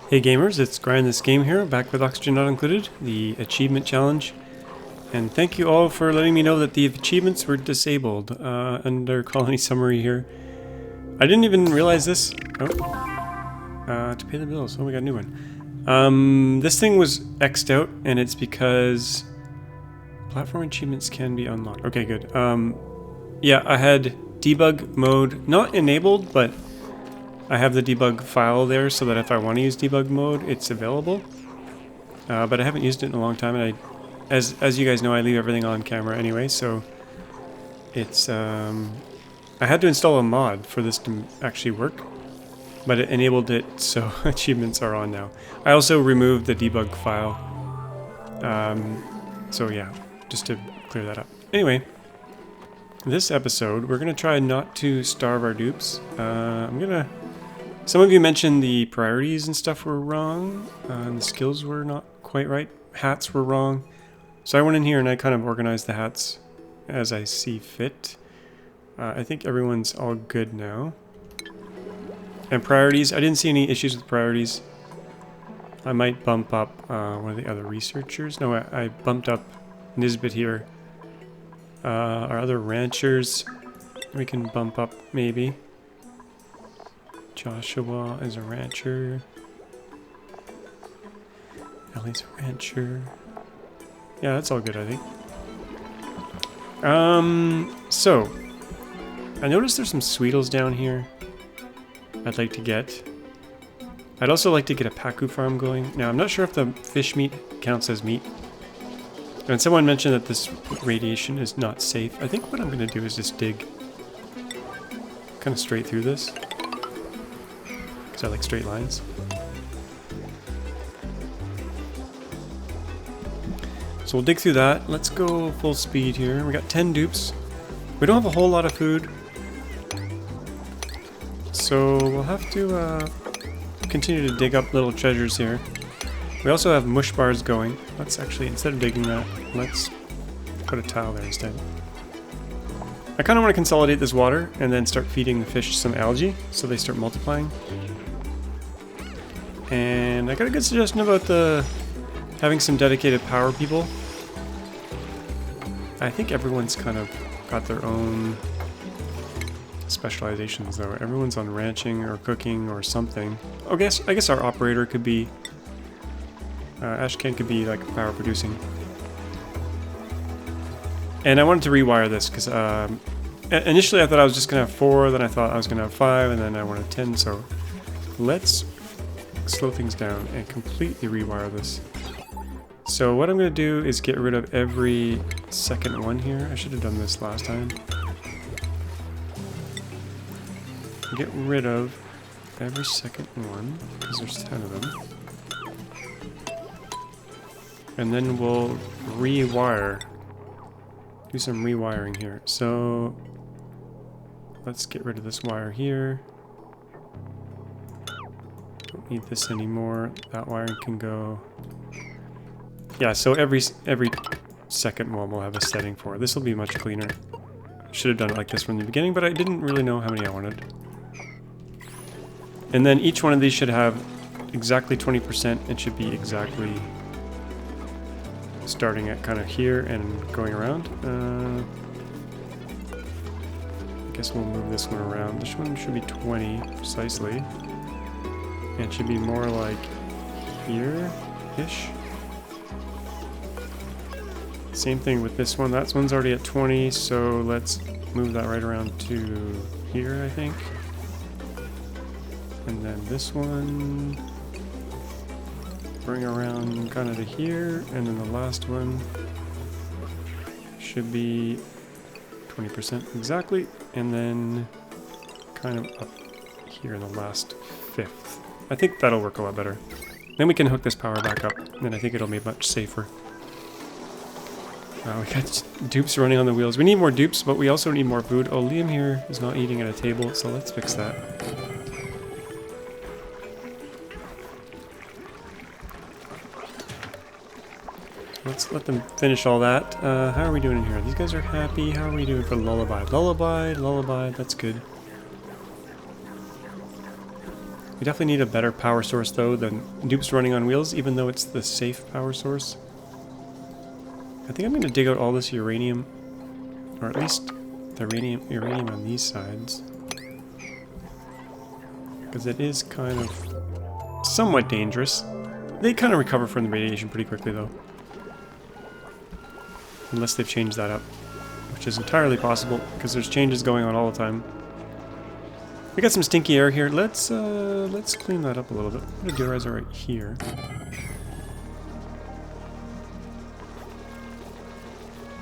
Hey gamers, it's grindthisgame here, back with Oxygen Not Included, the achievement challenge. And thank you all for letting me know that the achievements were disabled under colony summary here. I didn't even realize this. Oh. To pay the bills. Oh, we got a new one. This thing was X'd out, and it's because platform achievements can be unlocked. Okay, good. Yeah, I had debug mode not enabled, but I have the debug file there so that if I want to use debug mode, it's available. But I haven't used it in a long time, and as you guys know, I leave everything on camera anyway, so it's I had to install a mod for this to actually work, but it enabled it so achievements are on now. I also removed the debug file, so yeah, just to clear that up. Anyway, this episode we're gonna try not to starve our dupes. Some of you mentioned the priorities and stuff were wrong, and the skills were not quite right. Hats were wrong. So I went in here and I kind of organized the hats as I see fit. I think everyone's all good now. And priorities, I didn't see any issues with priorities. I might bump up one of the other researchers. No, I bumped up Nisbet here. Our other ranchers, we can bump up maybe. Joshua is a rancher. Ellie's a rancher. Yeah, that's all good, I think. So I noticed there's some Sweetles down here I'd like to get. I'd also like to get a Pacu farm going. Now, I'm not sure if the fish meat counts as meat. And someone mentioned that this radiation is not safe. I think what I'm going to do is just dig kind of straight through this. I like straight lines. So we'll dig through that. Let's go full speed here. We got 10 dupes. We don't have a whole lot of food, so we'll have to continue to dig up little treasures here. We also have mush bars going. Let's actually, instead of digging that, let's put a tile there instead. I kind of want to consolidate this water and then start feeding the fish some algae so they start multiplying. And I got a good suggestion about having some dedicated power people. I think everyone's kind of got their own specializations though. Everyone's on ranching or cooking or something. I guess our operator could be Ashcan could be like power producing. And I wanted to rewire this because initially I thought I was just gonna have 4, then I thought I was gonna have 5, and then I wanted 10. So let's slow things down and completely rewire this. So what I'm going to do is get rid of every second one here. I should have done this last time. Get rid of every second one, because there's 10 of them. And then we'll rewire. Do some rewiring here. So let's get rid of this wire here. Don't need this anymore. That wiring can go. Yeah, so every second one we'll have a setting for. This will be much cleaner. Should have done it like this from the beginning, but I didn't really know how many I wanted. And then each one of these should have exactly 20%. It should be exactly starting at kind of here and going around. I guess we'll move this one around. This one should be 20 precisely. It should be more like here-ish. Same thing with this one. That one's already at 20, so let's move that right around to here, I think. And then this one, bring around kind of to here, and then the last one should be 20% exactly, and then kind of up here in the last fifth. I think that'll work a lot better. Then we can hook this power back up, and I think it'll be much safer. We got dupes running on the wheels. We need more dupes, but we also need more food. Oh, Liam here is not eating at a table, so let's fix that. Let's let them finish all that. How are we doing in here? These guys are happy. How are we doing for lullaby? Lullaby, lullaby, that's good. We definitely need a better power source though than dupes running on wheels, even though it's the safe power source. I think I'm going to dig out all this uranium, or at least the uranium on these sides, because it is kind of somewhat dangerous. They kind of recover from the radiation pretty quickly though, unless they've changed that up, which is entirely possible because there's changes going on all the time. We got some stinky air here. Let's clean that up a little bit. I'm gonna deodorizor right here.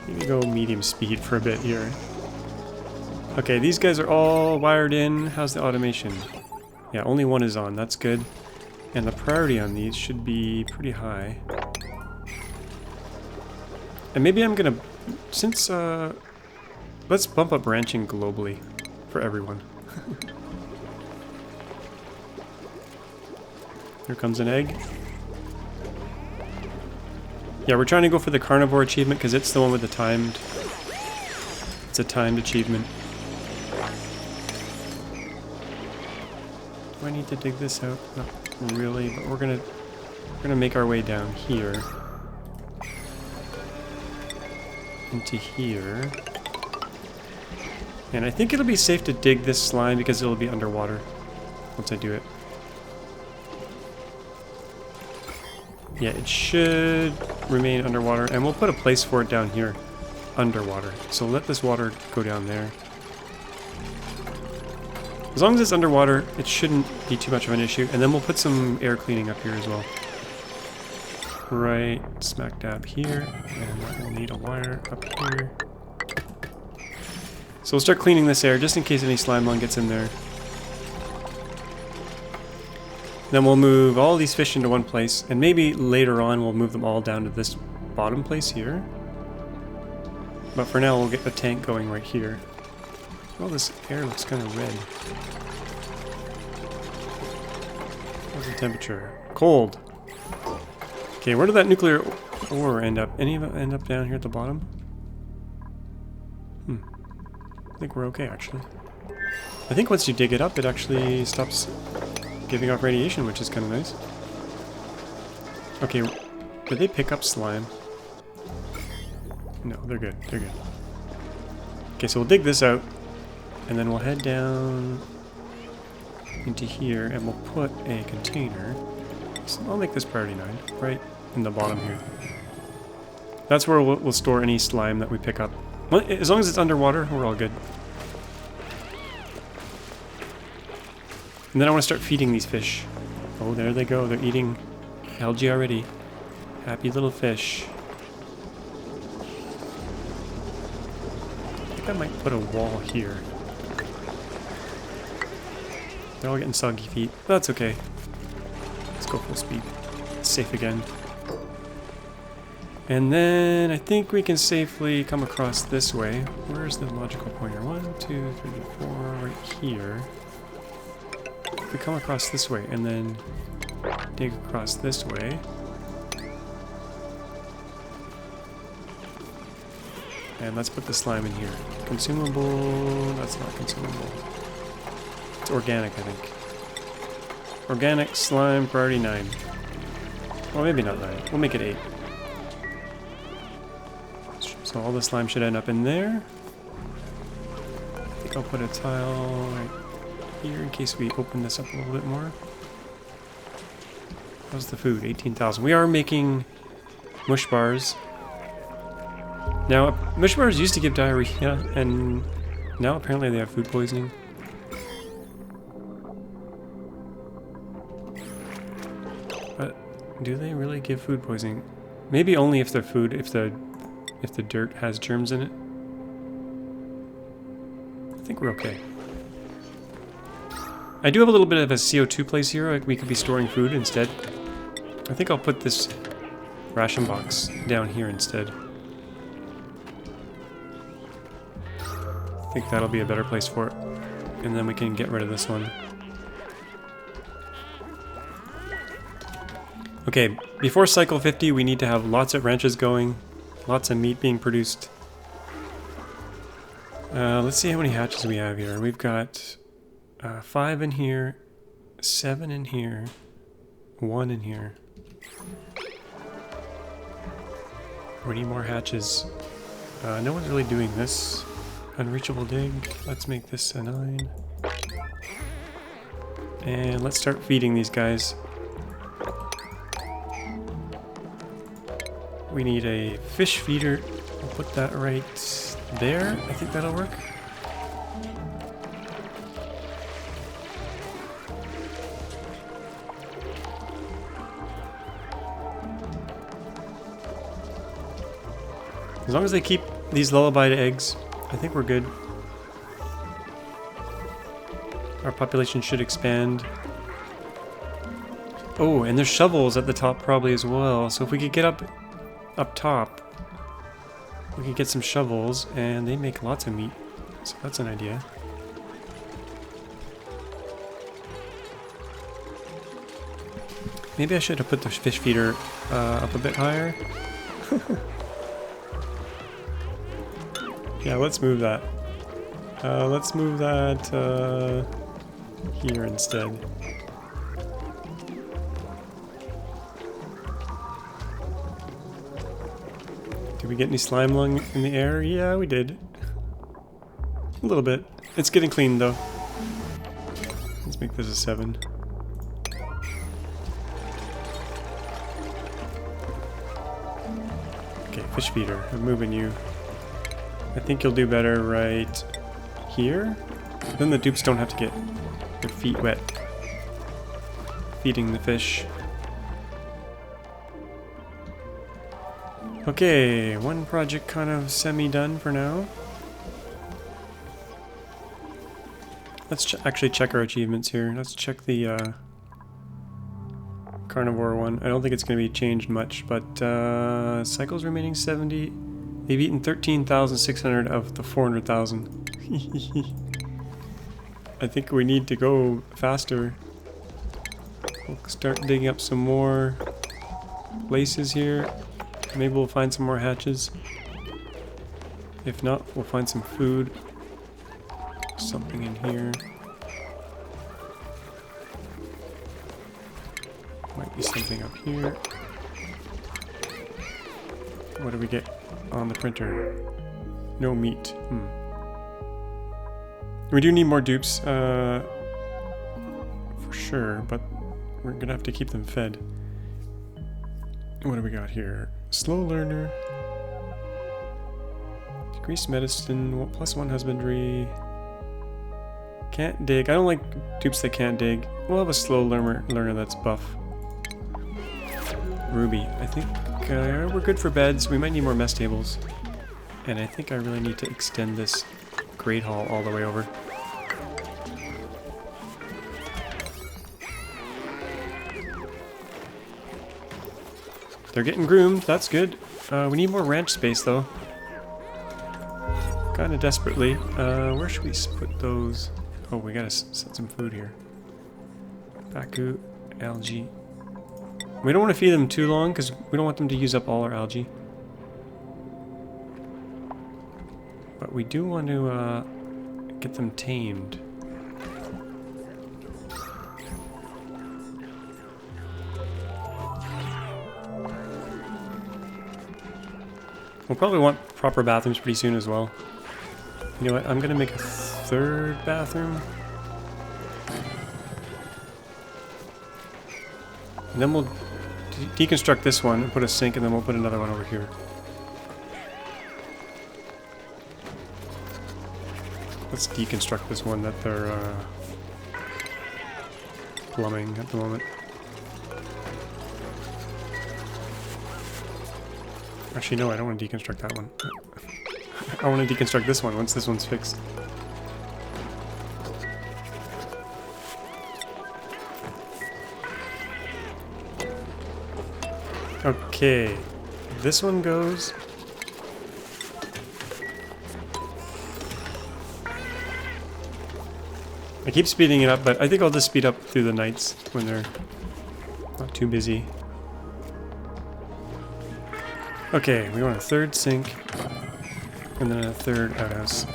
Maybe go medium speed for a bit here. Okay, these guys are all wired in. How's the automation? Yeah, only one is on. That's good. And the priority on these should be pretty high. And maybe I'm gonna, since let's bump up branching globally for everyone. Here comes an egg. Yeah, we're trying to go for the carnivore achievement because it's the one with the timed. It's a timed achievement. Do I need to dig this out? Not really, but we're gonna make our way down here. Into here. And I think it'll be safe to dig this slime because it'll be underwater once I do it. Yeah, it should remain underwater, and we'll put a place for it down here, underwater. So let this water go down there. As long as it's underwater, it shouldn't be too much of an issue, and then we'll put some air cleaning up here as well. Right smack dab here, and that will need a wire up here. So we'll start cleaning this air, just in case any slime lung gets in there. Then we'll move all these fish into one place, and maybe later on we'll move them all down to this bottom place here. But for now we'll get the tank going right here. Oh, this air looks kind of red. How's the temperature? Cold! Okay, where did that nuclear ore end up? Any of it end up down here at the bottom? I think we're okay, actually. I think once you dig it up, it actually stops giving off radiation, which is kind of nice. Okay, did they pick up slime? No, they're good. They're good. Okay, so we'll dig this out, and then we'll head down into here, and we'll put a container. So I'll make this priority 9, right in the bottom here. That's where we'll store any slime that we pick up. Well, as long as it's underwater, we're all good. And then I want to start feeding these fish. Oh, there they go. They're eating algae already. Happy little fish. I think I might put a wall here. They're all getting soggy feet. That's okay. Let's go full speed. It's safe again. And then I think we can safely come across this way. Where's the logical pointer? 1, 2, 3, 4, right here. If we come across this way and then dig across this way. And let's put the slime in here. Consumable, that's not consumable. It's organic, I think. Organic slime, priority 9. Well, maybe not 9. We'll make it 8. So all the slime should end up in there. I think I'll put a tile right here in case we open this up a little bit more. How's the food? 18,000. We are making mush bars. Now, mush bars used to give diarrhea, and now apparently they have food poisoning. But do they really give food poisoning? Maybe only if the food, if the dirt has germs in it. I think we're okay. I do have a little bit of a CO2 place here. Like we could be storing food instead. I think I'll put this ration box down here instead. I think that'll be a better place for it. And then we can get rid of this one. Okay, before cycle 50 we need to have lots of ranches going. Lots of meat being produced. Let's see how many hatches we have here. We've got 5 in here. 7 in here. 1 in here. We need more hatches. No one's really doing this. Unreachable dig. Let's make this a 9. And let's start feeding these guys. We need a fish feeder. We'll put that right there. I think that'll work. As long as they keep these lullaby eggs, I think we're good. Our population should expand. Oh, and there's shovels at the top probably as well. So if we could get up top, we could get some shovels, and they make lots of meat. So that's an idea. Maybe I should have put the fish feeder up a bit higher. Yeah, let's move that. Let's move that here instead. Did we get any slime lung in the air? Yeah, we did. A little bit. It's getting clean though. Let's make this a 7. Okay, fish feeder. I'm moving you. I think you'll do better right here. Then the dupes don't have to get their feet wet feeding the fish. Okay, one project kind of semi-done for now. Let's actually check our achievements here. Let's check the carnivore one. I don't think it's going to be changed much, but cycles remaining 70. They've eaten 13,600 of the 400,000. I think we need to go faster. We'll start digging up some more places here. Maybe we'll find some more hatches. If not, we'll find some food. Something in here. Might be something up here. What do we get on the printer? No meat. We do need more dupes, for sure, but we're gonna have to keep them fed. What do we got here? Slow learner. Decreased medicine, +1 husbandry. Can't dig. I don't like dupes that can't dig. We'll have a slow learner that's buff. Ruby. I think we're good for beds. We might need more mess tables. And I think I really need to extend this Great Hall all the way over. They're getting groomed. That's good. We need more ranch space though. Kind of desperately. Where should we put those? Oh, we gotta set some food here. Pacu, algae. We don't want to feed them too long because we don't want them to use up all our algae. But we do want to get them tamed. We'll probably want proper bathrooms pretty soon as well. You know what? I'm going to make a 3rd bathroom. And then we'll deconstruct this one and put a sink, and then we'll put another one over here. Let's deconstruct this one that they're plumbing at the moment. Actually, no, I don't want to deconstruct that one. I want to deconstruct this one once this one's fixed. Okay, this one goes. I keep speeding it up, but I think I'll just speed up through the nights when they're not too busy. Okay, we want a 3rd sink, and then a 3rd outhouse.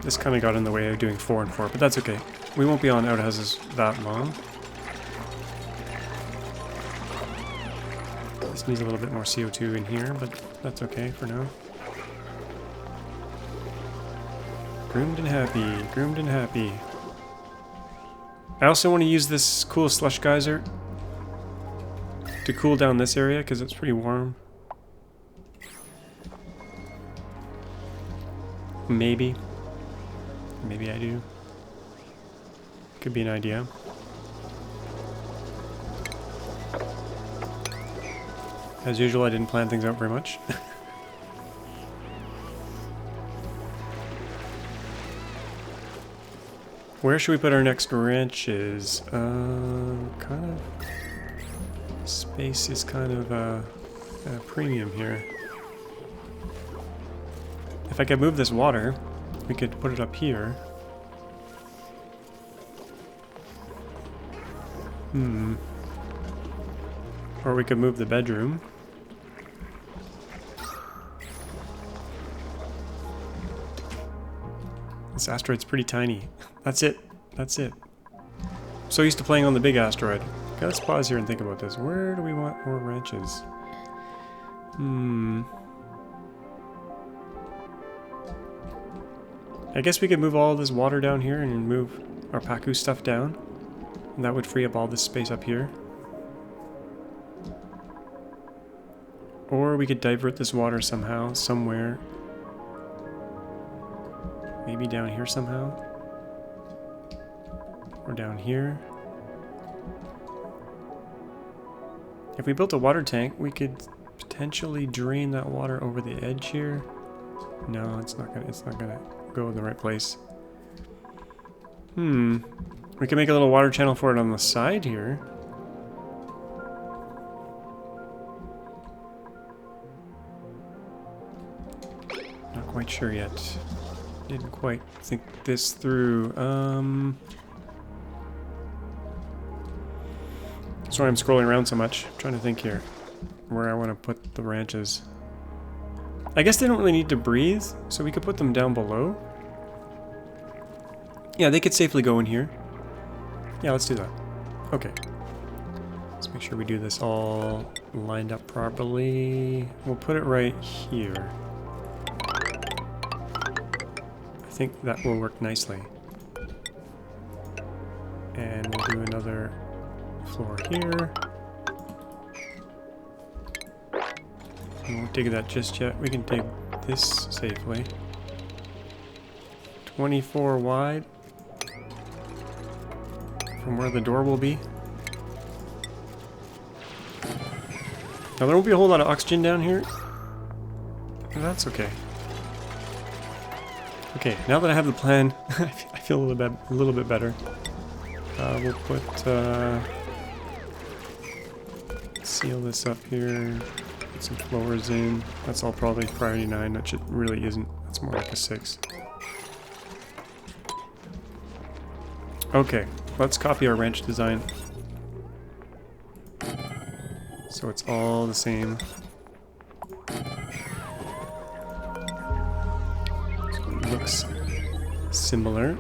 This kind of got in the way of doing 4 and 4, but that's okay. We won't be on outhouses that long. This needs a little bit more CO2 in here, but that's okay for now. Groomed and happy, groomed and happy. I also want to use this cool slush geyser to cool down this area because it's pretty warm. Maybe. Maybe I do. Could be an idea. As usual, I didn't plan things out very much. Where should we put our next ranches? Kind of... Space is kind of a premium here. If I could move this water, we could put it up here. Or we could move the bedroom. This asteroid's pretty tiny. That's it. That's it. I'm so used to playing on the big asteroid. Okay, let's pause here and think about this. Where do we want more ranches? I guess we could move all this water down here and move our Pacu stuff down. And that would free up all this space up here. Or we could divert this water somehow, somewhere. Maybe down here somehow. Or down here. If we built a water tank, we could potentially drain that water over the edge here. No, it's not gonna go in the right place. We can make a little water channel for it on the side here. Not quite sure yet. Didn't quite think this through. Sorry I'm scrolling around so much. I'm trying to think here where I want to put the ranches. I guess they don't really need to breathe, so we could put them down below. Yeah, they could safely go in here. Yeah, let's do that. Okay. Let's make sure we do this all lined up properly. We'll put it right here. I think that will work nicely. And we'll do another floor here. We won't dig that just yet. We can dig this safely. 24 wide. From where the door will be. Now there won't be a whole lot of oxygen down here. But that's okay. Okay, now that I have the plan, I feel a little bit better. We'll put seal this up here. Put some floors in. That's all probably priority 9. That really isn't. That's more like a 6. Okay, let's copy our ranch design. So it's all the same. So it looks similar.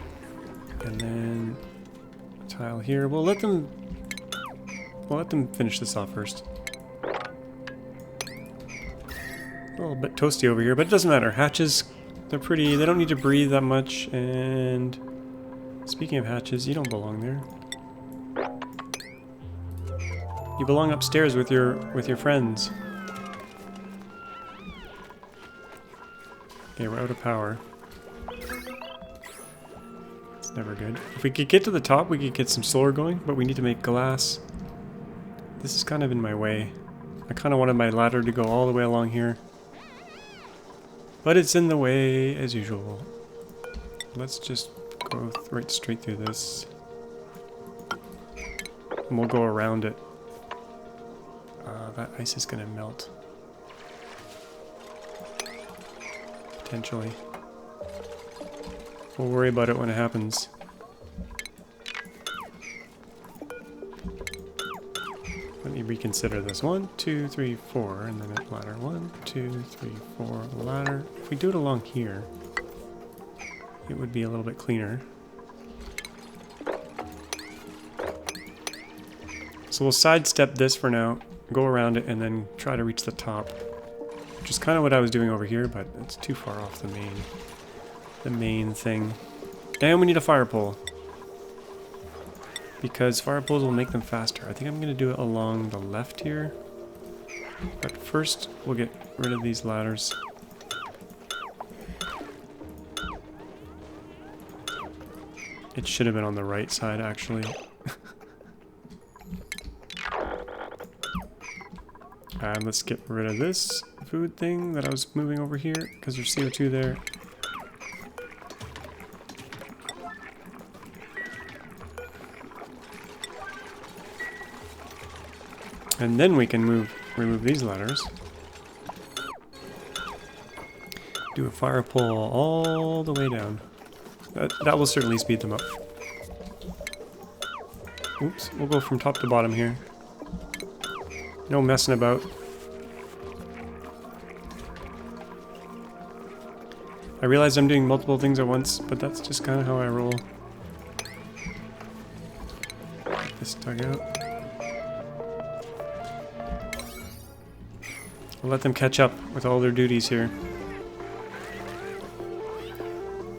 And then tile here. We'll let them finish this off first. A little bit toasty over here, but it doesn't matter. Hatches, they're pretty, they don't need to breathe that much, and speaking of hatches, you don't belong there. You belong upstairs with your friends. Okay, we're out of power. It's never good. If we could get to the top, we could get some solar going, but we need to make glass. This is kind of in my way. I kind of wanted my ladder to go all the way along here. But it's in the way, as usual. Let's just go right straight through this. And we'll go around it. That ice is going to melt. Potentially. We'll worry about it when it happens. Let me reconsider this. 1, 2, 3, 4, and then a ladder. 1, 2, 3, 4, ladder. If we do it along here, it would be a little bit cleaner. So we'll sidestep this for now, go around it, and then try to reach the top. Which is kind of what I was doing over here, but it's too far off the main thing. And we need a firepole. Because firepoles will make them faster. I think I'm going to do it along the left here. But first, we'll get rid of these ladders. It should have been on the right side, actually. And let's get rid of this food thing that I was moving over here, because there's CO2 there. And then we can remove these ladders. Do a firepole all the way down. That will certainly speed them up. Oops, we'll go from top to bottom here. No messing about. I realize I'm doing multiple things at once, but that's just kind of how I roll. Get this dug out. I'll let them catch up with all their duties here.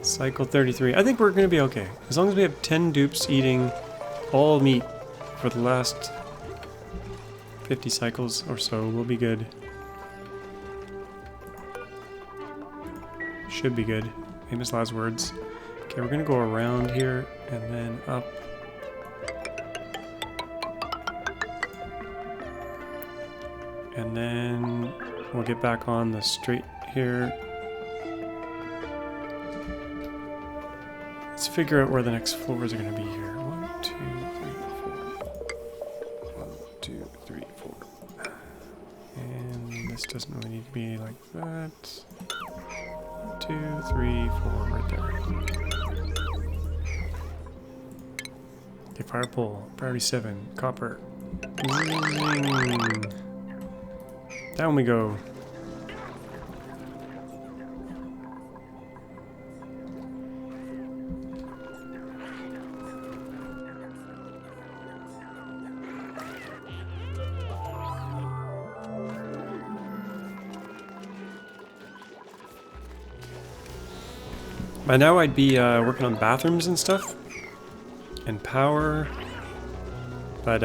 Cycle 33. I think we're going to be okay. As long as we have 10 dupes eating all meat for the last 50 cycles or so, we'll be good. Should be good. Famous last words. Okay, we're going to go around here and then up. And then we'll get back on the straight here. Let's figure out where the next floors are going to be here. 1, 2, 3, 4. 1, 2, 3, 4. And this doesn't really need to be like that. 2, 3, 4, right there. Okay, firepole. Priority 7. Copper. Down we go. By now I'd be working on bathrooms and stuff, and power, but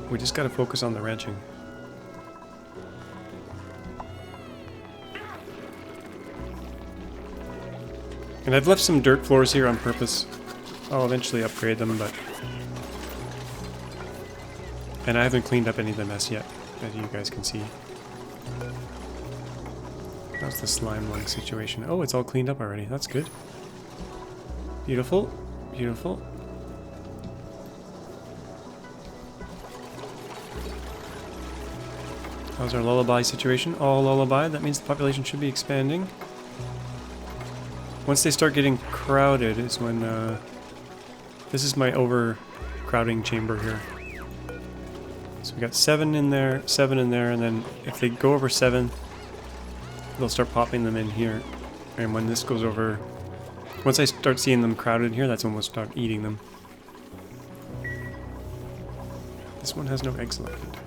we just gotta focus on the ranching. And I've left some dirt floors here on purpose. I'll eventually upgrade them, but... And I haven't cleaned up any of the mess yet, as you guys can see. How's the slime lung situation? Oh, it's all cleaned up already. That's good. Beautiful. Beautiful. How's our lullaby situation? All lullaby. That means the population should be expanding. Once they start getting crowded is when... this is my overcrowding chamber here. So we got 7 in there, and then if they go over 7... they'll start popping them in here, and when this goes over, once I start seeing them crowded here, that's when we'll start eating them. This one has no eggs selected.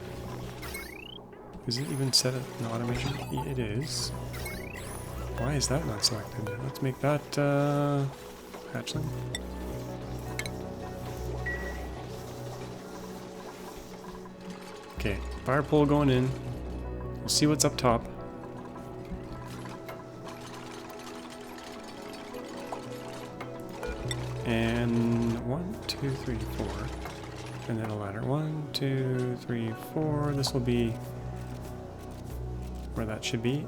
Is it even set at an automation? It is. Why is that not selected? Let's make that hatchling. Okay, firepole going in. We'll see what's up top. And 1, 2, 3, 4. And then a ladder. 1, 2, 3, 4. This will be where that should be.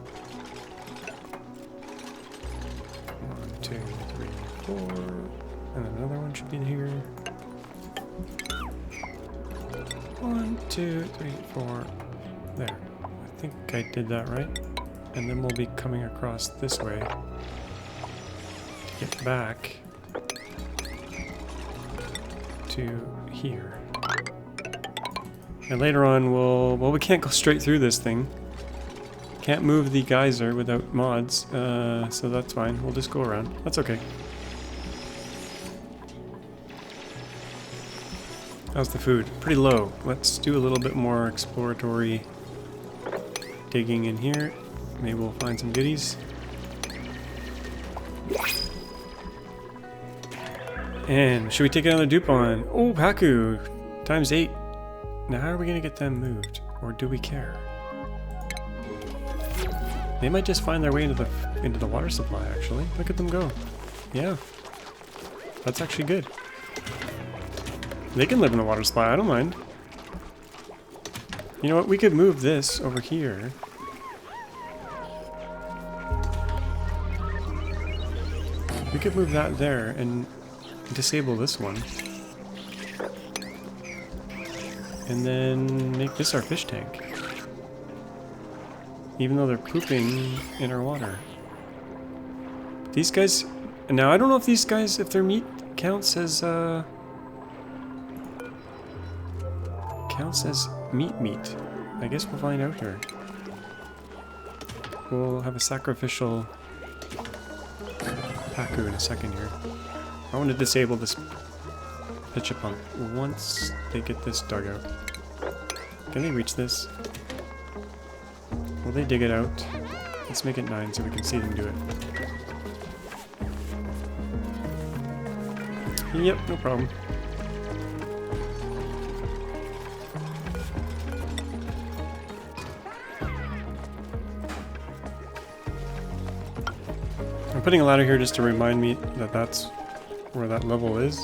1, 2, 3, 4. And another one should be here. 1, 2, 3, 4. There. I think I did that right. And then we'll be coming across this way to get back to here. And later on well, we can't go straight through this thing. Can't move the geyser without mods, so that's fine. We'll just go around. That's okay. How's the food? Pretty low. Let's do a little bit more exploratory digging in here. Maybe we'll find some goodies. And should we take another dupe on? Oh, Pacu! Times 8. Now how are we going to get them moved? Or do we care? They might just find their way into the water supply, actually. Look at them go. Yeah. That's actually good. They can live in the water supply, I don't mind. You know what, we could move this over here. We could move that there and disable this one. And then make this our fish tank. Even though they're pooping in our water. These guys... Now, I don't know if these guys, if their meat counts as meat. I guess we'll find out here. We'll have a sacrificial Pacu in a second here. I want to disable this pitcher pump once they get this dug out. Can they reach this? Will they dig it out? Let's make it 9 so we can see them do it. Yep, no problem. I'm putting a ladder here just to remind me that that's where that level is.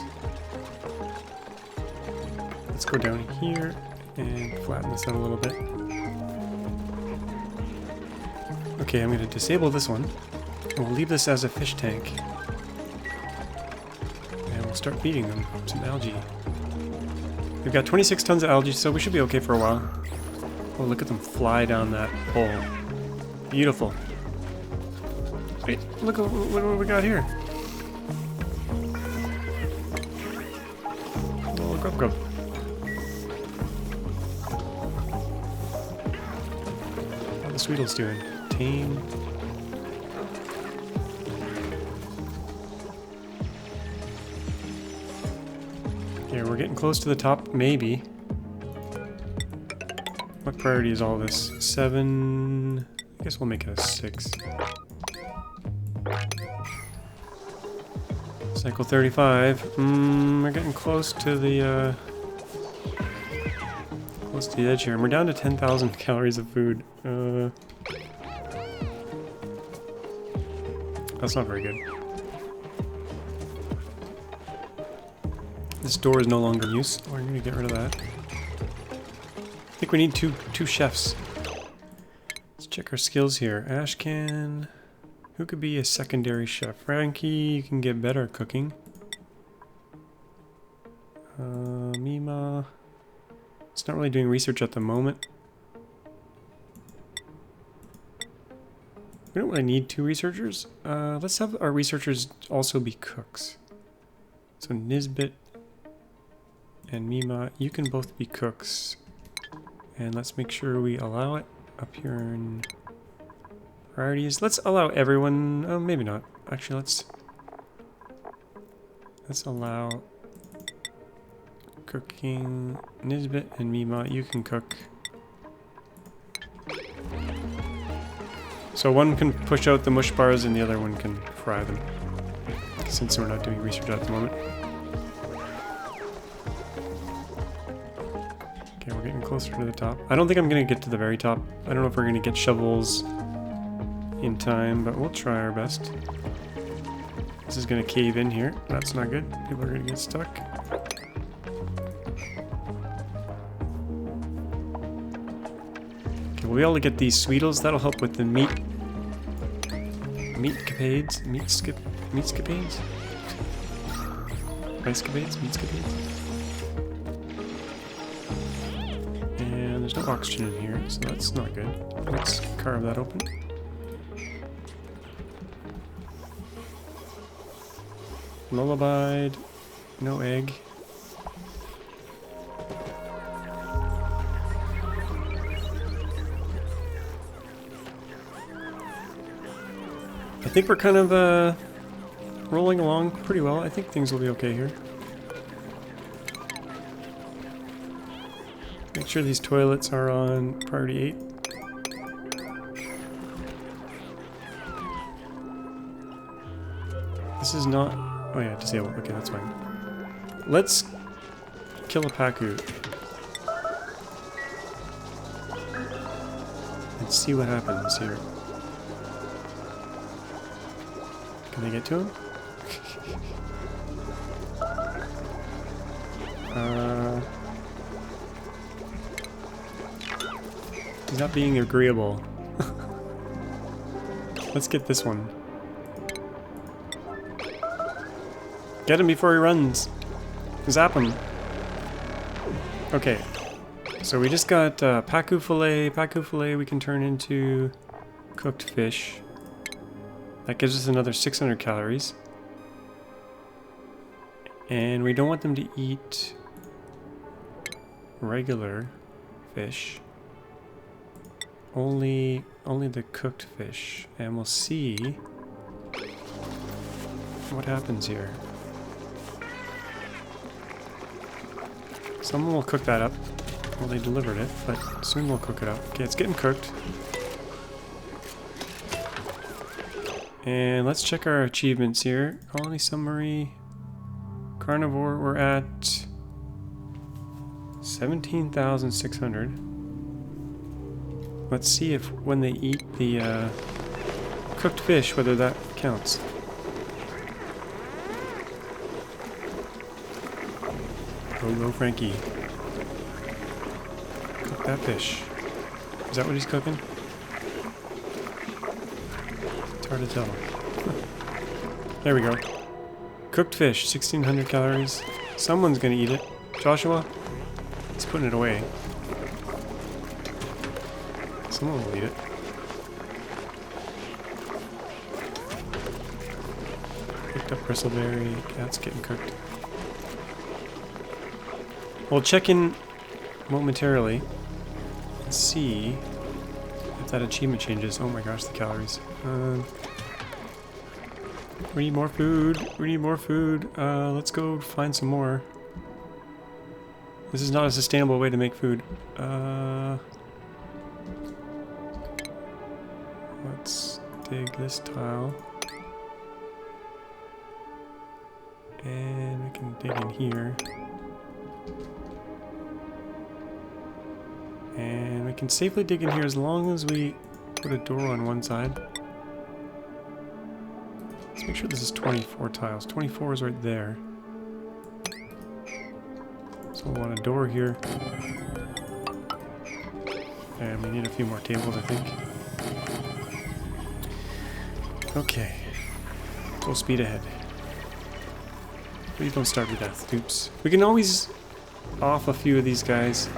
Let's go down here and flatten this out a little bit. Okay, I'm going to disable this one. And we'll leave this as a fish tank. And we'll start feeding them some algae. We've got 26 tons of algae, so we should be okay for a while. Oh, look at them fly down that hole. Beautiful. Wait, look at what we got here. Oh, grub grub. How the Sweetles doing? Tame. Okay, we're getting close to the top, maybe. What priority is all this? 7... I guess we'll make it a 6. Cycle 35. We're getting close to the edge here. And we're down to 10,000 calories of food. That's not very good. This door is no longer in use. We're gonna get rid of that. I think we need two chefs. Let's check our skills here. Ashcan. Who could be a secondary chef? Frankie, you can get better at cooking. Mima. It's not really doing research at the moment. We don't really need 2 researchers. Let's have our researchers also be cooks. So Nisbet and Mima, you can both be cooks. And let's make sure we allow it up here in priorities. Let's allow everyone. Oh, maybe not. Actually, let's allow cooking. Nisbet and Mima, you can cook. So one can push out the mush bars and the other one can fry them. Since we're not doing research at the moment. Okay, we're getting closer to the top. I don't think I'm going to get to the very top. I don't know if we're going to get shovels in time, but we'll try our best. This is going to cave in here. That's not good. People are going to get stuck. Okay, we'll be able to get these Sweetles. That'll help with the meatcapades. Meatscapades? Ricecapades? Meatscapades? And there's no oxygen in here, so that's not good. Let's carve that open. Lullabied. No egg. I think we're kind of rolling along pretty well. I think things will be okay here. Make sure these toilets are on priority 8. This is not... Oh yeah, disabled. Okay, that's fine. Let's kill a Pacu. And see what happens here. Can I get to him? He's not being agreeable. Let's get this one. Get him before he runs. Zap him. Okay. So we just got Pacu fillet. Pacu fillet we can turn into cooked fish. That gives us another 600 calories. And we don't want them to eat regular fish. Only the cooked fish. And we'll see what happens here. Someone will cook that up. Well, they delivered it, but soon we'll cook it up. Okay, it's getting cooked. And let's check our achievements here. Colony summary. Carnivore, we're at 17,600. Let's see if when they eat the cooked fish, whether that counts. Go, Frankie. Cook that fish. Is that what he's cooking? It's hard to tell. There we go. Cooked fish, 1,600 calories. Someone's gonna eat it. Joshua? He's putting it away. Someone will eat it. Picked up bristleberry. That's getting cooked. We'll check in momentarily and see if that achievement changes. Oh my gosh, the calories. We need more food. We need more food. Let's go find some more. This is not a sustainable way to make food. Let's dig this tile. And we can dig in here. And we can safely dig in here as long as we put a door on one side. Let's make sure this is 24 tiles. 24 is right there. So we'll want a door here. And we need a few more tables, I think. Okay. Full speed ahead. Please don't starve to death. Oops. We can always off a few of these guys.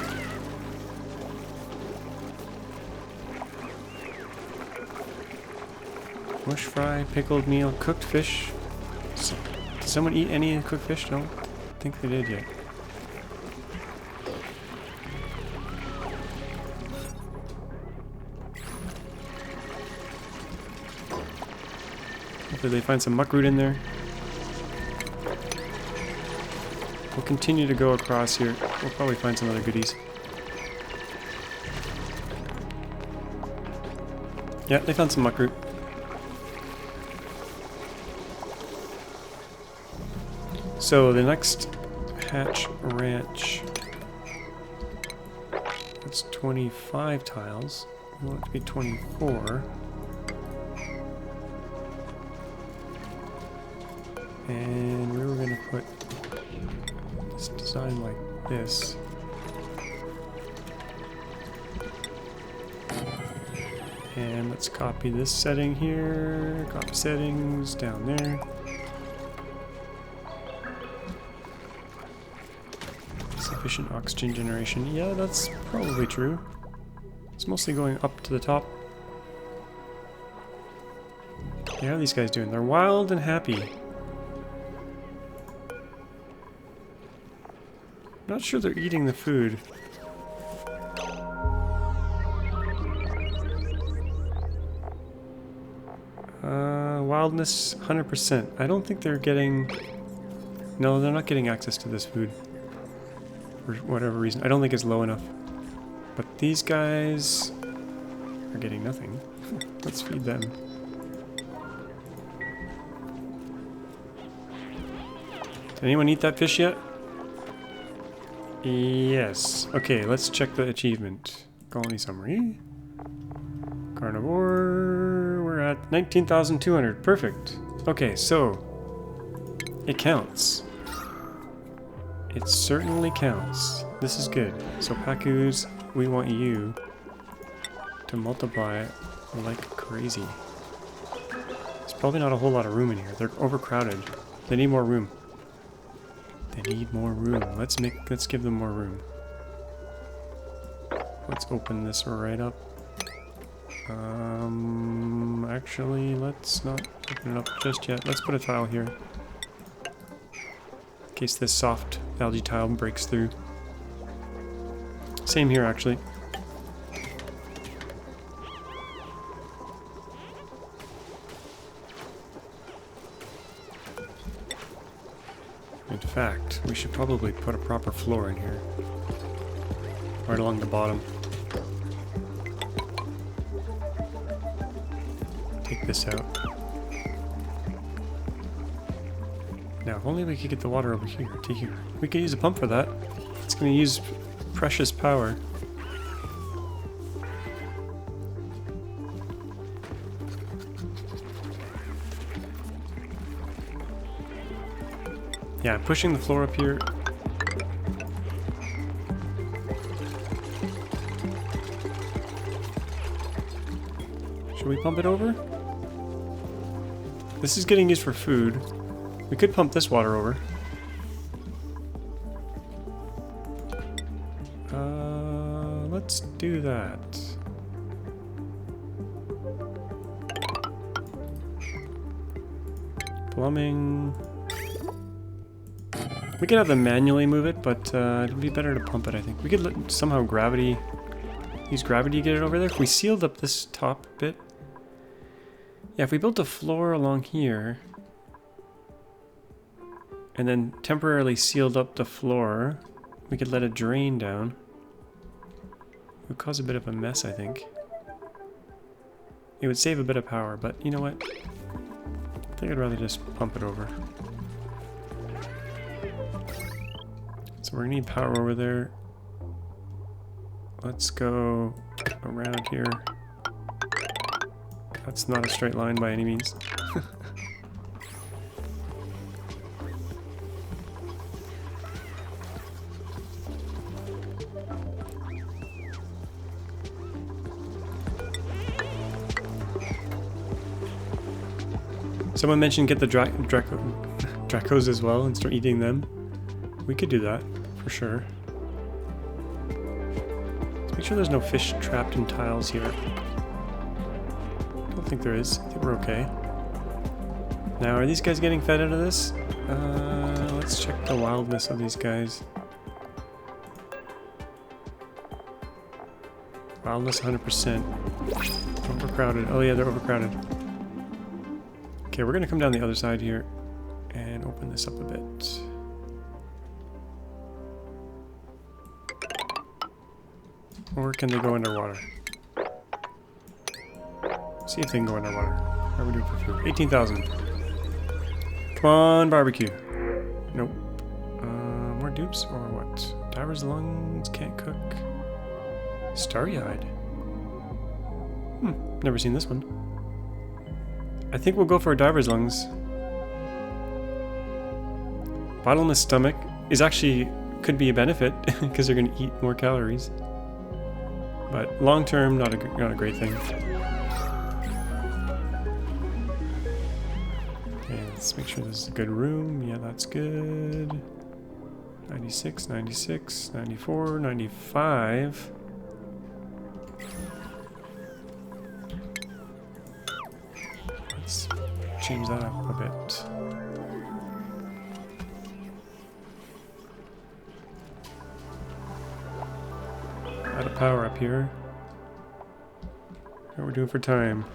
Mush fry, pickled meal, cooked fish. Did someone eat any cooked fish? No? I don't think they did yet. Hopefully they find some muckroot in there. We'll continue to go across here. We'll probably find some other goodies. Yeah, they found some muckroot. So the next hatch ranch, that's 25 tiles. We want it to be 24. And we were going to put this design like this. And let's copy this setting here, copy settings down there. Sufficient oxygen generation. Yeah, that's probably true. It's mostly going up to the top. How are these guys doing? They're wild and happy. Not sure they're eating the food. Wildness 100%. I don't think they're getting... No, they're not getting access to this food. For whatever reason. I don't think it's low enough. But these guys are getting nothing. Let's feed them. Did anyone eat that fish yet? Yes. Okay, let's check the achievement. Colony summary. Carnivore. We're at 19,200. Perfect. Okay, so it counts. It certainly counts. This is good. So Pacus, we want you to multiply like crazy. There's probably not a whole lot of room in here. They're overcrowded. They need more room. They need more room. Let's give them more room. Let's open this right up. Actually, let's not open it up just yet. Let's put a tile here. In case this soft algae tile breaks through. Same here, actually. In fact, we should probably put a proper floor in here. Right along the bottom. Take this out. Now, if only we could get the water over here to here. We could use a pump for that. It's going to use precious power. Yeah, I'm pushing the floor up here. Should we pump it over? This is getting used for food. We could pump this water over. Let's do that. Plumbing. We could have them manually move it, but it'd be better to pump it, I think. We could somehow use gravity to get it over there. If we sealed up this top bit. Yeah, if we built a floor along here, and then temporarily sealed up the floor, we could let it drain down. It would cause a bit of a mess, I think. It would save a bit of power, but you know what? I think I'd rather just pump it over. So we're gonna need power over there. Let's go around here. That's not a straight line by any means. Someone mentioned get the Dracos as well and start eating them. We could do that, for sure. Let's make sure there's no fish trapped in tiles here. I don't think there is. I think we're okay. Now, are these guys getting fed out of this? Let's check the wildness of these guys. Wildness 100%. Overcrowded. Oh yeah, they're overcrowded. Okay, we're gonna come down the other side here and open this up a bit. Or can they go underwater? See if they can go underwater. How are we doing for food? 18,000. Come on, barbecue. Nope. More dupes or what? Diver's lungs, can't cook. Starry-eyed. Never seen this one. I think we'll go for a diver's lungs. Bottomless stomach is actually could be a benefit because they're going to eat more calories. But long term, not a great thing. Okay, let's make sure this is a good room. Yeah, that's good. 96, 96, 94, 95. Let's change that up a bit. Out of power up here. How are we doing for time?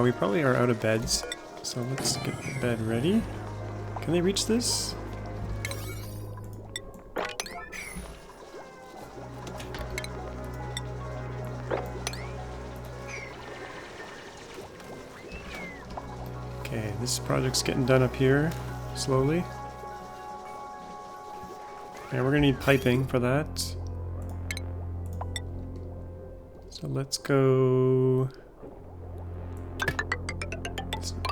We probably are out of beds, so let's get the bed ready. Can they reach this? this project's getting done up here, slowly. And we're gonna need piping for that. So let's go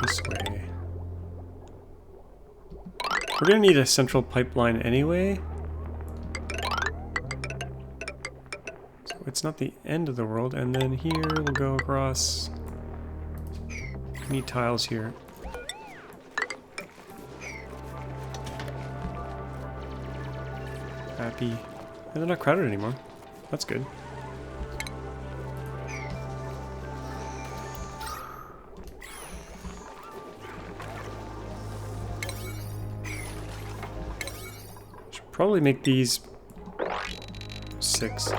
this way. We're gonna need a central pipeline anyway. So it's not the end of the world, and then here we'll go across. We need tiles here. Happy. And they're not crowded anymore. That's good. Should probably make these 6.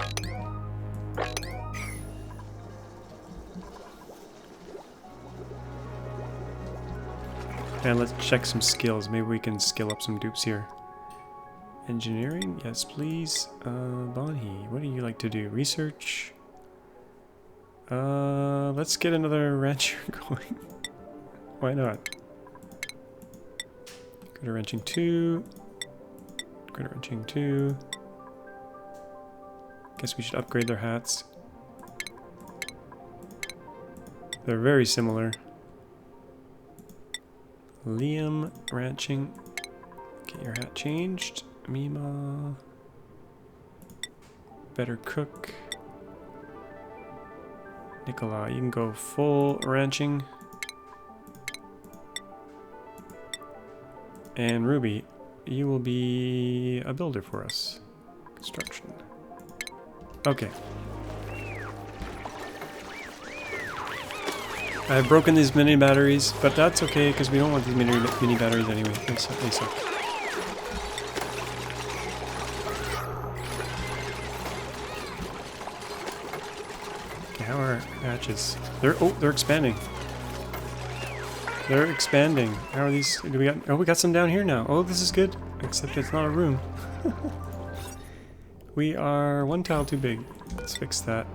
And let's check some skills. Maybe we can skill up some dupes here. Engineering? Yes, please. Bonhi, what do you like to do? Research? Let's get another rancher going. Why not? Go to wrenching 2. Go to wrenching 2. Guess we should upgrade their hats. They're very similar. Liam, ranching. Get your hat changed. Mima. Better cook. Nicola, you can go full ranching. And Ruby, you will be a builder for us. Construction. Okay. I've broken these mini batteries, but that's okay because we don't want these mini batteries anyway. They suck. Okay, how are hatches? They're expanding. They're expanding. How are these? Do we got? Oh, we got some down here now. Oh, this is good. Except it's not a room. We are 1 tile too big. Let's fix that.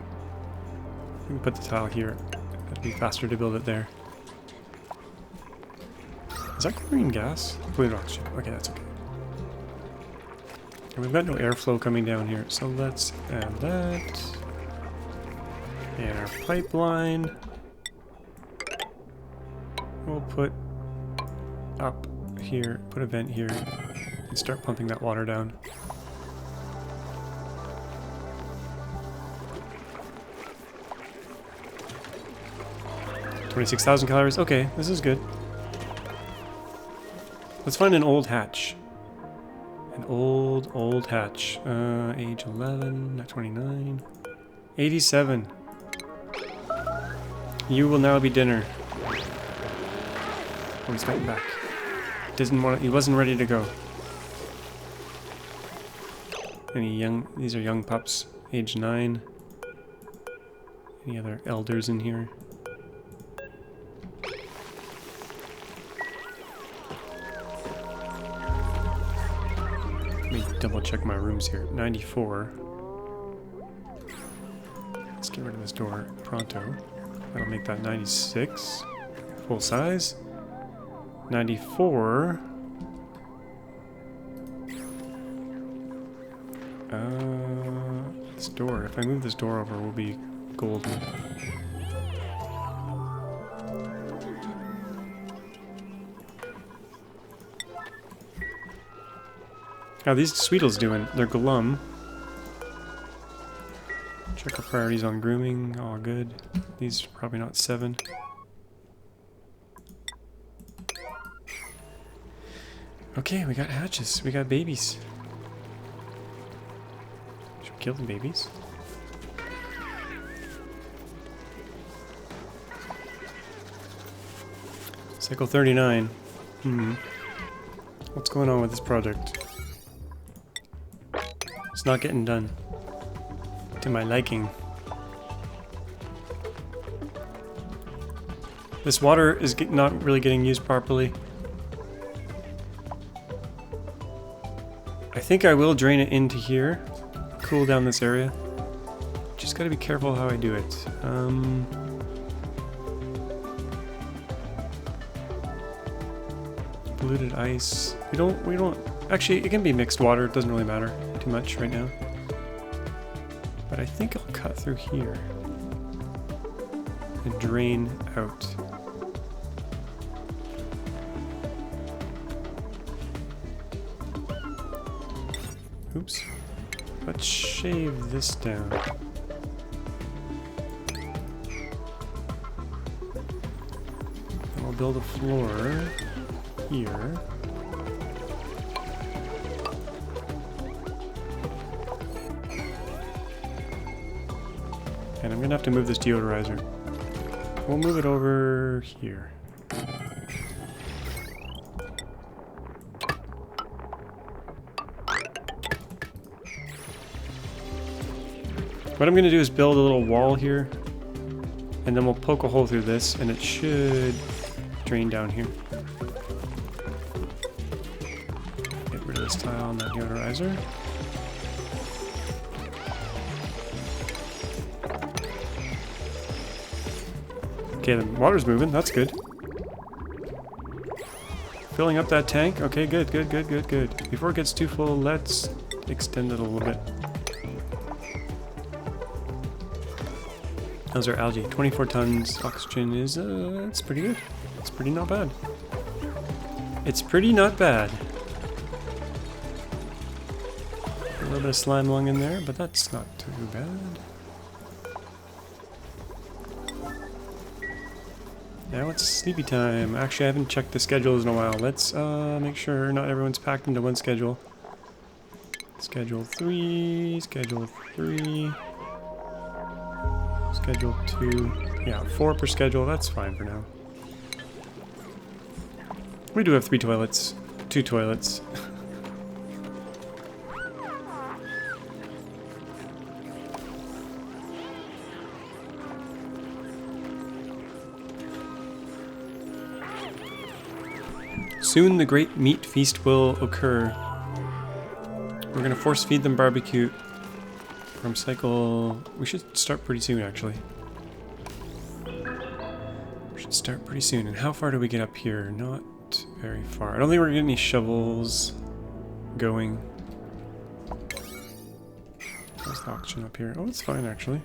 We can put the tile here. It'd be faster to build it there. Is that green gas? Blue oxygen. Okay, that's okay. And we've got no airflow coming down here, so let's add that. And our pipeline. We'll put up here, put a vent here, and start pumping that water down. $26,000 calories. Okay, this is good. Let's find an old hatch. An old hatch. Age 11, not 29. 87. You will now be dinner. Oh, he's fighting back. He wasn't ready to go. These are young pups, age 9. Any other elders in here? Let me double check my rooms here. 94. Let's get rid of this door pronto. That'll make that 96. Full size. 94. This door. If I move this door over, we'll be golden. How are these Sweetles doing? They're glum. Check our priorities on grooming. All good. These are probably not 7. Okay, we got hatches. We got babies. Should we kill the babies? Cycle 39. What's going on with this project? It's not getting done. To my liking. This water is not really getting used properly. I think I will drain it into here. Cool down this area. Just gotta be careful how I do it. Diluted ice. We don't, actually it can be mixed water, it doesn't really matter too much right now. But I think I'll cut through here and drain out. Oops. Let's shave this down. And we'll build a floor here. And I'm gonna have to move this deodorizer. We'll move it over here. What I'm going to do is build a little wall here, and then we'll poke a hole through this, and it should drain down here. Get rid of this tile on that deodorizer. Okay, the water's moving, that's good. Filling up that tank. Okay, good. Before it gets too full, let's extend it a little bit. Those are algae. 24 tons. Oxygen is, it's pretty good. It's pretty not bad. It's pretty not bad. A little bit of slime lung in there, but that's not too bad. Now it's sleepy time. Actually, I haven't checked the schedules in a while. Let's make sure not everyone's packed into one schedule. Schedule 3, schedule 3. Schedule 2. Yeah, 4 per schedule. That's fine for now. We do have 3 toilets. 2 toilets. Soon the great meat feast will occur. We're gonna force feed them barbecue. From cycle, we should start pretty soon actually. We should start pretty soon. And how far do we get up here? Not very far. I don't think we're getting any shovels going. How's the oxygen up here? Oh, it's fine actually.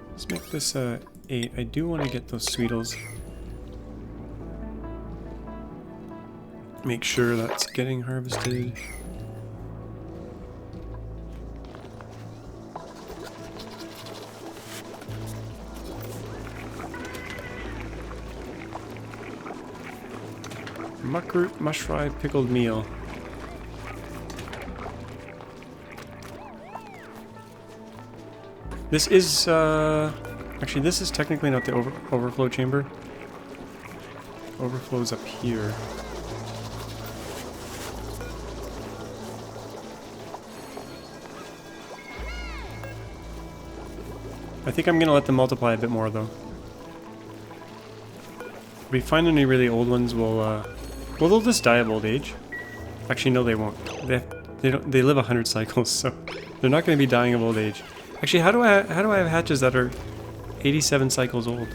Let's make this 8. I do want to get those sweetles. Make sure that's getting harvested. Muckroot mush fry pickled meal. This is actually this is technically not the overflow chamber. Overflow's up here. I think I'm gonna let them multiply a bit more though. If we find any really old ones, well, they'll just die of old age. Actually, no, they won't. They live 100 cycles, so they're not going to be dying of old age. Actually, how do I have hatches that are 87 cycles old?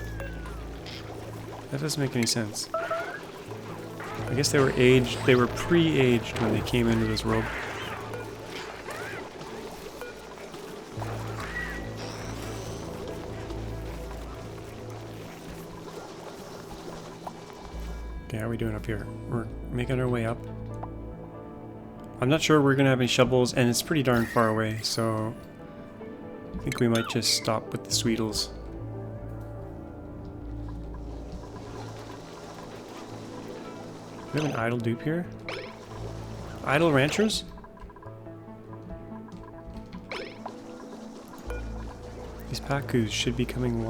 That doesn't make any sense. I guess they were aged. They were pre-aged when they came into this world. Okay, how are we doing up here? We're making our way up. I'm not sure we're gonna have any shovels, and it's pretty darn far away, so I think we might just stop with the sweetles. We have an idle dupe here? Idle ranchers? These Pacus should be coming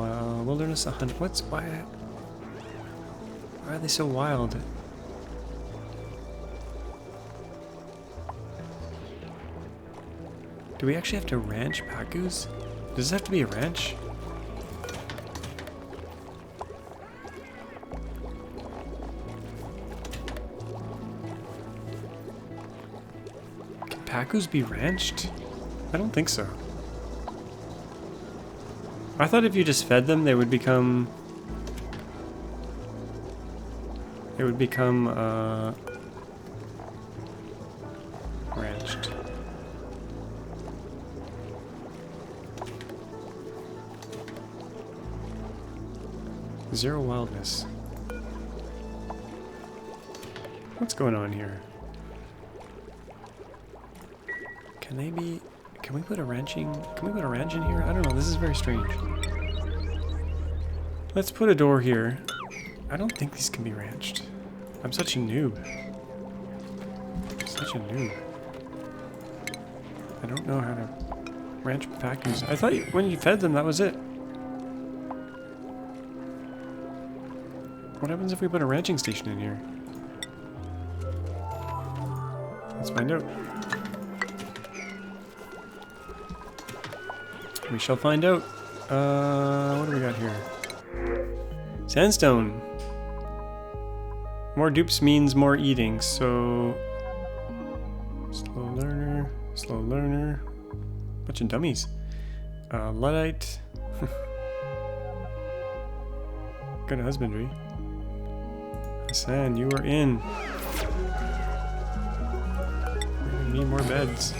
wilderness 100. Why are they so wild? Do we actually have to ranch Pacus? Does this have to be a ranch? Can Pacus be ranched? I don't think so. I thought if you just fed them, they would become... reached. Zero wildness. What's going on here? Can they be... Can we put a ranching... Can we put a ranch in here? I don't know. This is very strange. Let's put a door here. I don't think these can be ranched. I'm such a noob. Such a noob. I don't know how to ranch Pacus. I thought when you fed them, that was it. What happens if we put a ranching station in here? Let's find out. We shall find out. What do we got here? Sandstone. More dupes means more eating, so... Slow learner, slow learner. Bunch of dummies. Luddite. Good husbandry. Hassan, you are in. We're gonna need more beds.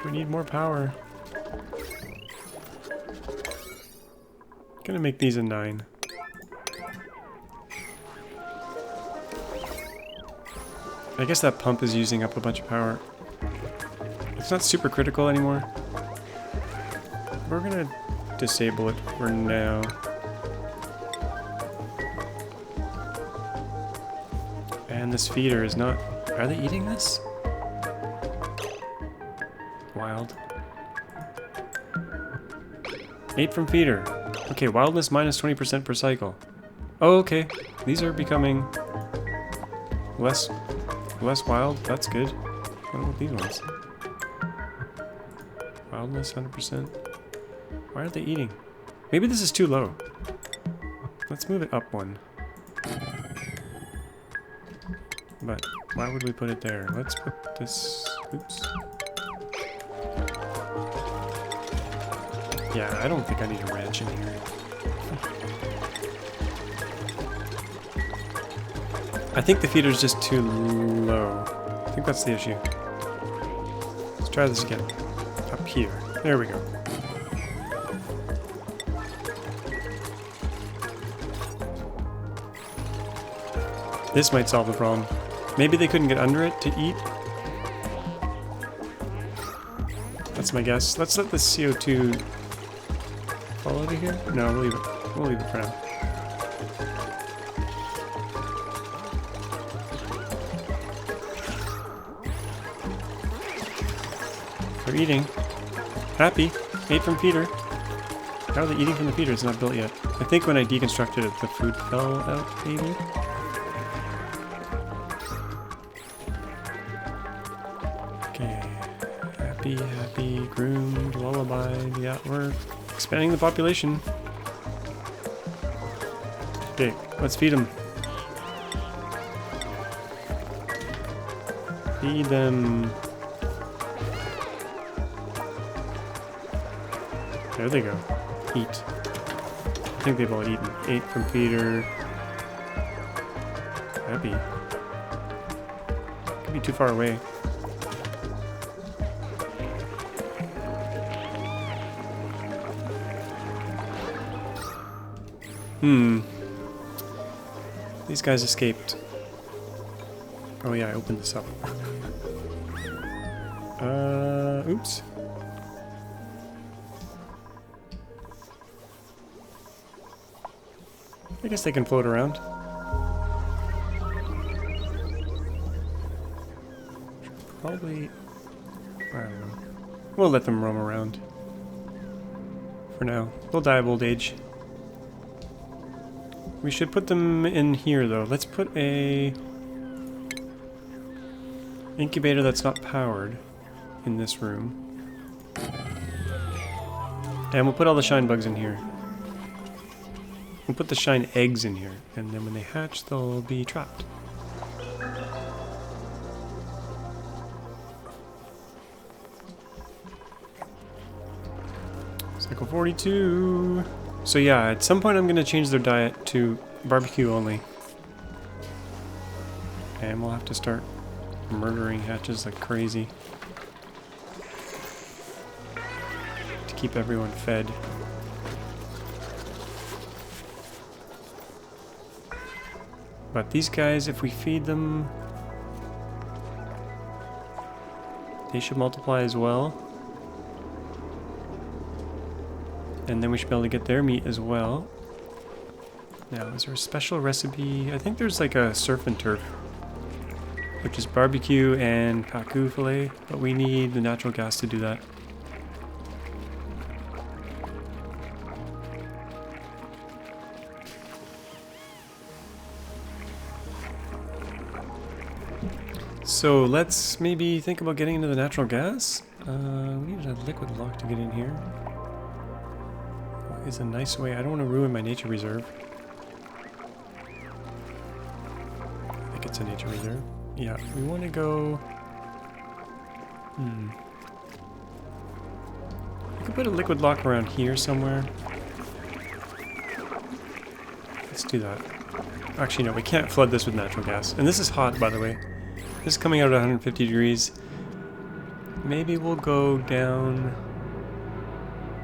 We need more power. Gonna make these a 9. I guess that pump is using up a bunch of power. It's not super critical anymore. We're gonna disable it for now. And this feeder is not... Are they eating this? Wild. 8 from feeder. Okay, wildness minus 20% per cycle. Oh, okay. These are becoming less wild. That's good. What about these ones? Wildness 100%. Why aren't they eating? Maybe this is too low. Let's move it up 1. But why would we put it there? Let's put this... Oops. Yeah, I don't think I need a ranch in here. I think the feeder's just too low. I think that's the issue. Let's try this again. Up here. There we go. This might solve the problem. Maybe they couldn't get under it to eat. That's my guess. Let's let the CO2 fall over here. No, we'll leave it. We'll leave it for now. They're eating. Happy. 8 from feeder. How are they eating from the feeder? It's not built yet. I think when I deconstructed it, the food fell out, maybe? Okay. Happy, happy, groomed, lullaby. Yeah, we're expanding the population. Okay, let's feed them. Feed them. There they go. Eat. I think they've all eaten. 8 from feeder. Happy. Could be too far away. These guys escaped. Oh yeah, I opened this up. Oops. I guess they can float around. Probably... I don't know. We'll let them roam around. For now. They'll die of old age. We should put them in here, though. Let's put a... incubator that's not powered in this room. And we'll put all the shine bugs in here. We'll put the shine eggs in here, and then when they hatch, they'll be trapped. Cycle 42. So yeah, at some point I'm going to change their diet to barbecue only. And we'll have to start murdering hatches like crazy to keep everyone fed. But these guys, if we feed them, they should multiply as well. And then we should be able to get their meat as well. Now, is there a special recipe? I think there's like a surf and turf, which is barbecue and Pacu filet, but we need the natural gas to do that. So let's maybe think about getting into the natural gas. We need a liquid lock to get in here. What is a nice way? I don't want to ruin my nature reserve. I think it's a nature reserve. Yeah, we want to go... We could put a liquid lock around here somewhere. Let's do that. Actually, no, we can't flood this with natural gas. And this is hot, by the way. This is coming out at 150 degrees. Maybe we'll go down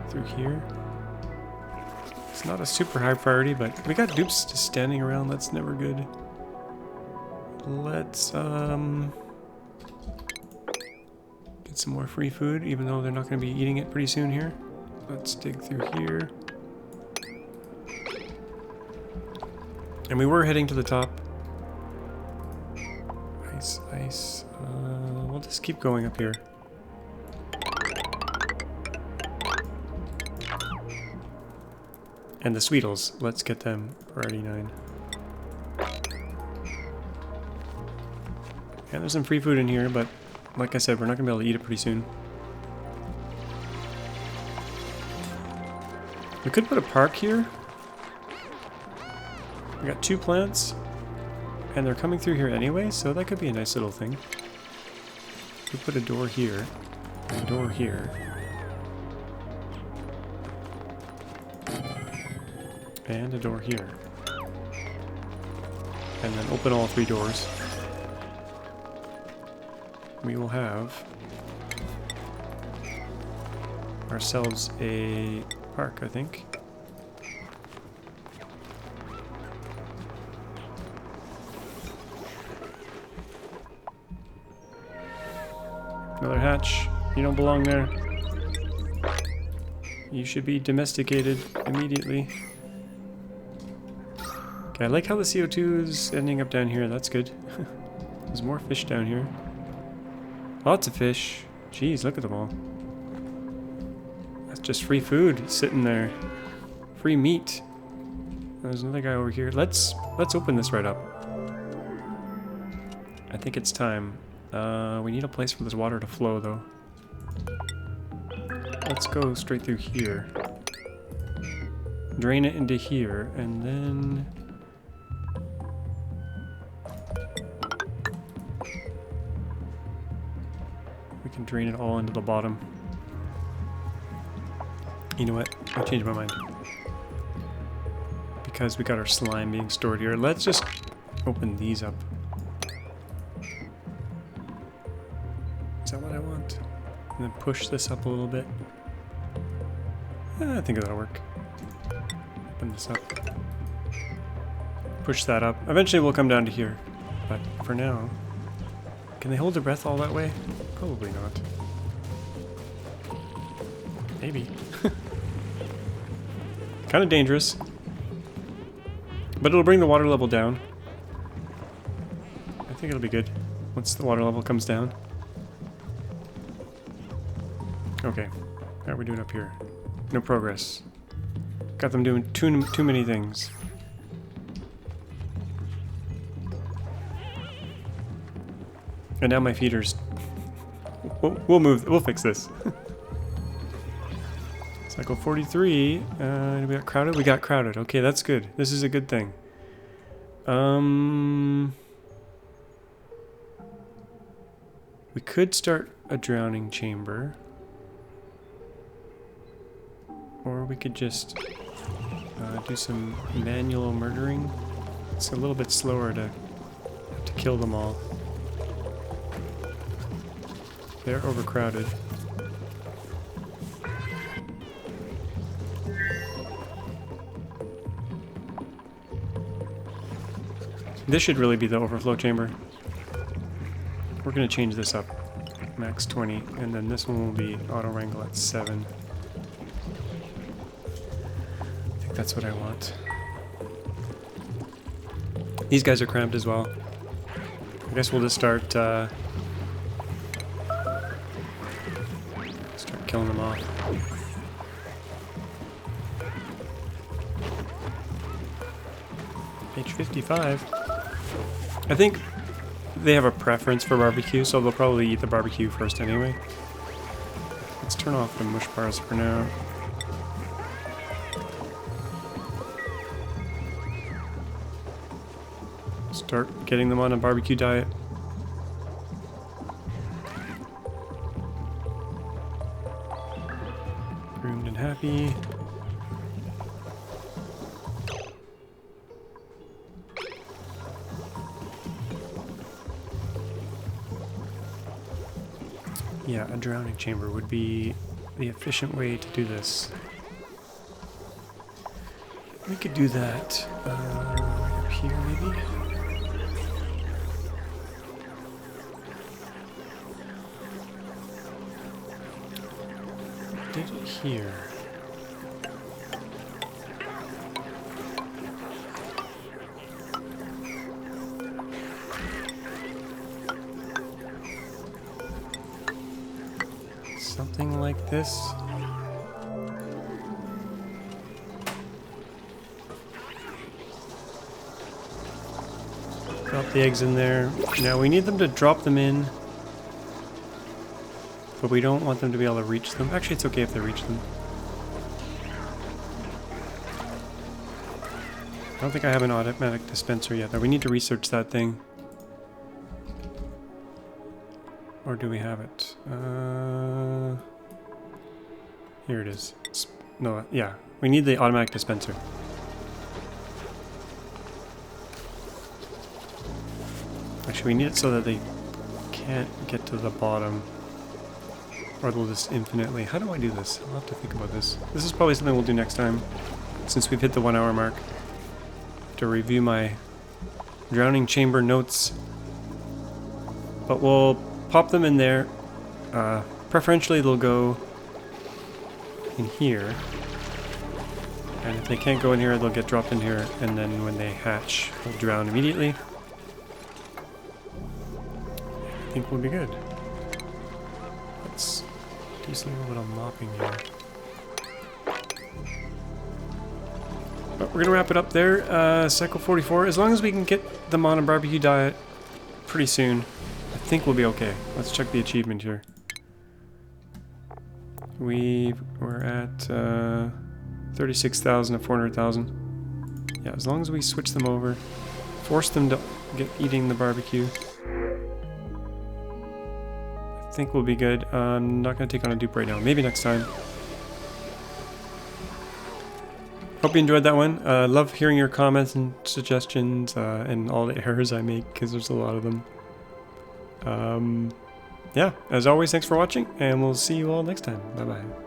through here. It's not a super high priority, but we got dupes just standing around. That's never good. Let's get some more free food, even though they're not going to be eating it pretty soon here. Let's dig through here. And we were heading to the top. Ice, ice. We'll just keep going up here. And the Sweetles, let's get them priority 9. And there's some free food in here, but like I said, we're not going to be able to eat it pretty soon. We could put a park here. We got 2 plants. And they're coming through here anyway, so that could be a nice little thing. We put a door here, and a door here. And a door here. And then open all 3 doors. We will have ourselves a park, I think. Another hatch. You don't belong there. You should be domesticated immediately. Okay, I like how the CO2 is ending up down here. That's good. There's more fish down here. Lots of fish. Jeez, look at them all. That's just free food sitting there. Free meat. There's another guy over here. Let's open this right up. I think it's time. We need a place for this water to flow, though. Let's go straight through here. Drain it into here, and then... we can drain it all into the bottom. You know what? I changed my mind. Because we got our slime being stored here. Let's just open these up. Is that what I want? And then push this up a little bit. I think that'll work. Open this up. Push that up. Eventually we'll come down to here. But for now... can they hold their breath all that way? Probably not. Maybe. Kind of dangerous. But it'll bring the water level down. I think it'll be good once the water level comes down. Okay, how are we doing up here? No progress. Got them doing too many things. And now my feeders. We'll move. We'll fix this. Cycle 43. We got crowded. We got crowded. Okay, that's good. This is a good thing. We could start a drowning chamber. Or we could just do some manual murdering. It's a little bit slower to kill them all. They're overcrowded. This should really be the overflow chamber. We're going to change this up. Max 20. And then this one will be auto wrangle at 7. I think that's what I want. These guys are cramped as well. I guess we'll just start killing them off. Page 55. I think they have a preference for barbecue, so they'll probably eat the barbecue first anyway. Let's turn off the mush bars for now. Start getting them on a barbecue diet. Groomed and happy. Yeah, a drowning chamber would be the efficient way to do this. We could do that right up here, maybe. Did it here? Something like this. Drop the eggs in there. Now we need them to drop them in, but we don't want them to be able to reach them. Actually, it's okay if they reach them. I don't think I have an automatic dispenser yet, though. We need to research that thing. Or do we have it? Here it is. No, yeah. We need the automatic dispenser. Actually, we need it so that they can't get to the bottom. Or they'll just infinitely... How do I do this? I'll have to think about this. This is probably something we'll do next time, since we've hit the 1 hour mark. To review my drowning chamber notes. But we'll pop them in there. Preferentially they'll go in here. And if they can't go in here, they'll get dropped in here. And then when they hatch, they'll drown immediately. I think we'll be good. Let's do some little bit of mopping here. But we're going to wrap it up there. Cycle 44. As long as we can get them on a barbecue diet pretty soon, I think we'll be okay. Let's check the achievement here. We're at 36,000 to 400,000. Yeah, as long as we switch them over, force them to get eating the barbecue, I think we'll be good. I'm not going to take on a dupe right now. Maybe next time. Hope you enjoyed that one. Love hearing your comments and suggestions and all the errors I make, because there's a lot of them. Yeah, as always, thanks for watching, and we'll see you all next time. Bye-bye.